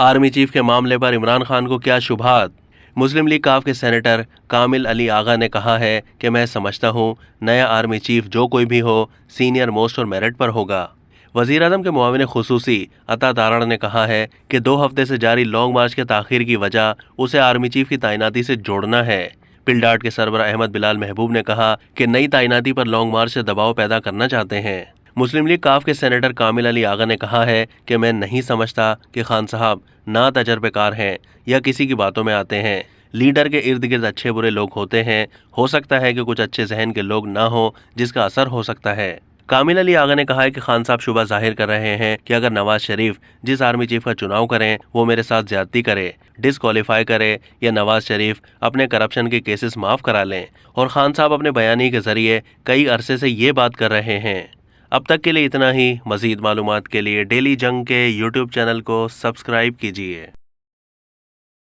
Army chief के मामले पर इमरान खान को क्या शुबहात। मुस्लिम लीग काफ के सेनेटर कामिल अली आगा ने कहा है कि मैं समझता हूँ नया आर्मी चीफ जो कोई भी हो सीनियर मोस्ट और मेरिट पर होगा। वजीर आजम के मुआविन खुसूसी अता तारड़ ने कहा है कि 2 हफ्ते से जारी लॉन्ग मार्च के ताखीर की वजह उसे आर्मी चीफ की तैनाती से जोड़ना है। पिलडार्ट के सरबराह अहमद बिलाल महबूब ने कहा कि नई तैनाती पर लॉन्ग मार्च से दबाव पैदा करना चाहते हैं। मुस्लिम लीग काफ के सेनेटर कामिल अली आगा ने कहा है कि मैं नहीं समझता कि खान साहब ना तजर्बेकार हैं या किसी की बातों में आते हैं। लीडर के इर्द गिर्द अच्छे बुरे लोग होते हैं, हो सकता है कि कुछ अच्छे जहन के लोग ना हो जिसका असर हो सकता है। कामिल अली आगा ने कहा है कि खान साहब शुबा जाहिर कर रहे हैं कि अगर नवाज शरीफ जिस आर्मी चीफ का चुनाव करें वो मेरे साथ ज्यादती करे, डिस्क्वालीफाई करे या नवाज शरीफ अपने करप्शन के केसेस माफ करा लें। और खान साहब अपने बयानी के जरिए कई अरसे से ये बात कर रहे हैं। अब तक के लिए इतना ही। मजीद मालूमात के लिए डेली जंग के यूट्यूब चैनल को सब्सक्राइब कीजिए।